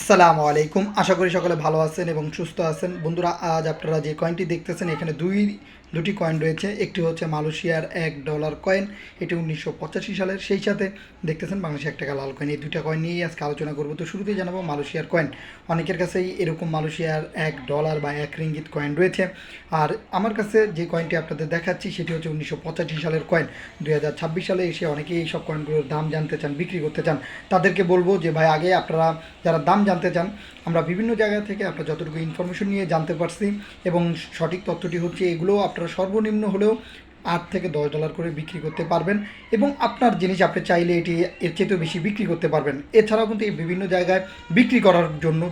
আসসালামু আলাইকুম। আশা করি সকলে ভালো আছেন এবং সুস্থ আছেন। বন্ধুরা, আজ আপনারা যে কয়েনটি দেখতেছেন এখানে দুটি কয়েন রয়েছে। একটি হচ্ছে মালয়েশিয়ার $1 কয়েন, এটি 1985 সালের। সেই সাথে দেখতেছেন বাংলাদেশে ৳1 লাল কয়েন। এই দুইটা কয়েন নিয়েই আজকে আলোচনা করব। তো শুরুতেই জানাবো মালয়েশিয়ার কয়েন। অনেকের কাছেই এরকম মালয়েশিয়ার $1 বা 1 রিঙ্গিত কয়েন রয়েছে। আর আমার কাছে যে কয়েনটি আপনাদের দেখাচ্ছি সেটি হচ্ছে 1985 সালের কয়েন। 2026 সালে এসে অনেকেই এই সব কয়েনগুলোর দাম জানতে চান, বিক্রি করতে চান। তাদেরকে বলবো যে ভাই, আগে আপনারা যারা দাম জানতে চান, আমরা বিভিন্ন জায়গা থেকে আপনার যতটুকু ইনফরমেশন নিয়ে জানতে পারছি এবং সঠিক তথ্যটি হচ্ছে এগুলো আপনারা সর্বনিম্ন হলেও $8 থেকে $10 করে বিক্রি করতে পারবেন এবং আপনার জিনিস আপনি চাইলে এটি এর চেয়েতেও বেশি বিক্রি করতে পারবেন। এছাড়াও কিন্তু এই বিভিন্ন জায়গায় বিক্রি করার জন্য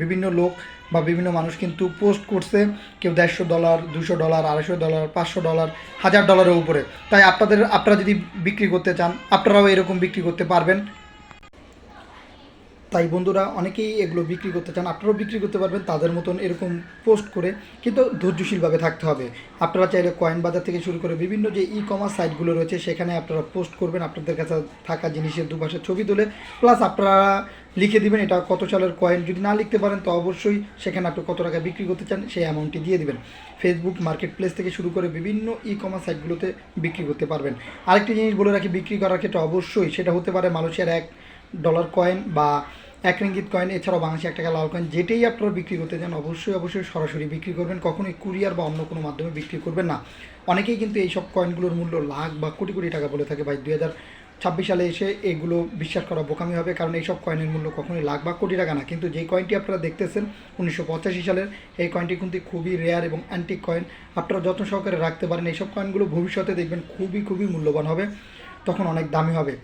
বিভিন্ন লোক বা বিভিন্ন মানুষ কিন্তু পোস্ট করছে, কেউ $150, $200, $250, $500, $1000 উপরে। তাই আপনারা যদি বিক্রি করতে চান, আপনারাও এরকম বিক্রি করতে পারবেন। তাই বন্ধুরা, অনেকেই এগুলো বিক্রি করতে চান, আপনারাও বিক্রি করতে পারবেন তাদের মতন এরকম পোস্ট করে, কিন্তু ধৈর্যশীলভাবে থাকতে হবে। আপনারা চাইলে কয়েন বাজার থেকে শুরু করে বিভিন্ন যে কমার্স সাইটগুলো রয়েছে সেখানে আপনারা পোস্ট করবেন আপনাদের কাছে থাকা জিনিসের দুপাশে ছবি তুলে, প্লাস আপনারা লিখে দিবেন এটা কত সালের কয়েন। যদি না লিখতে পারেন তো অবশ্যই সেখানে আপনি কত টাকা বিক্রি করতে চান সেই অ্যামাউন্টটি দিয়ে দিবেন। ফেসবুক মার্কেট প্লেস থেকে শুরু করে বিভিন্ন কমার্স সাইটগুলোতে বিক্রি করতে পারবেন। আরেকটি জিনিস বলে রাখি, বিক্রি করার ক্ষেত্রে অবশ্যই সেটা হতে পারে মালয়েশিয়ার $1 কয়েন বা 1 রিঙ্গিত কয়েন, এছাড়াও বাংলাদেশে ৳1 লাল কয়েন, যেটাই আপনারা বিক্রি করতে চান অবশ্যই সরাসরি বিক্রি করবেন। কখনোই কুরিয়ার বা অন্য কোনো মাধ্যমে বিক্রি করবেন না। অনেকেই কিন্তু এইসব কয়েনগুলোর মূল্য লাখ বা কোটি কোটি টাকা বলে থাকে। ভাই, 2026 সালে এসে এগুলো বিশ্বাস করা বোকামি হবে, কারণ এইসব কয়েনের মূল্য কখনোই লাখ বা কোটি টাকা না। কিন্তু যেই কয়েনটি আপনারা দেখতেছেন 1985 সালের, এই কয়েনটি কিন্তু খুবই রেয়ার এবং অ্যান্টিক কয়েন। আপনারা যত্ন সহকারে রাখতে পারেন। এইসব কয়েনগুলো ভবিষ্যতে দেখবেন খুবই মূল্যবান হবে, তখন অনেক দামি হবে।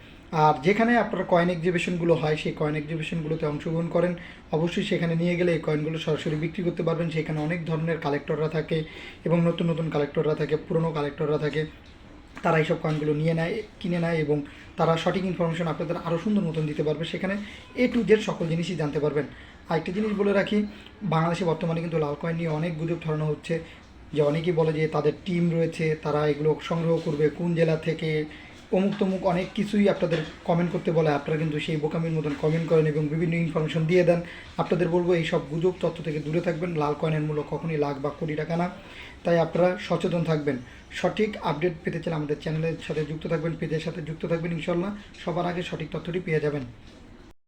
আর যেখানে আপনার কয়েন এক্সিবিশনগুলো হয় সেই কয়েন এক্সিবিশনগুলোতে অংশগ্রহণ করেন, অবশ্যই সেখানে নিয়ে গেলে এই কয়েনগুলো সরাসরি বিক্রি করতে পারবেন। সেখানে অনেক ধরনের কালেক্টররা থাকে এবং নতুন কালেক্টররা থাকে, পুরনো কালেক্টররা থাকে। তারা এইসব কয়েনগুলো কিনে নেয় এবং তারা সঠিক ইনফরমেশন আপনাদের আরও সুন্দর মতন দিতে পারবে। সেখানে A to Z সকল জিনিসই জানতে পারবেন। আরেকটি জিনিস বলে রাখি, বাংলাদেশে বর্তমানে কিন্তু লাল কয়েন নিয়ে অনেক গুজব ছড়ানো হচ্ছে, যে অনেকেই বলে যে তাদের টিম রয়েছে, তারা এগুলো সংগ্রহ করবে কোন জেলা থেকে, অমুক তমুক অনেক কিছুই আপনাদের কমেন্ট করতে বলে। আপনারা কিন্তু সেই বোকামির মতন কমেন্ট করেন এবং বিভিন্ন ইনফরমেশন দিয়ে দেন। আপনাদের বলবো এই সব গুজব তথ্য থেকে দূরে থাকবেন। লাল কয়েনের মূল্য কখনই লাখ বা কোটি টাকা না। তাই আপনারা সচেতন থাকবেন। সঠিক আপডেট পেতে চাইলে আমাদের চ্যানেলের সাথে যুক্ত থাকবেন, পেজের সাথে যুক্ত থাকবেন। ইনশাল্লাহ সবার আগে সঠিক তথ্যটি পেয়ে যাবেন।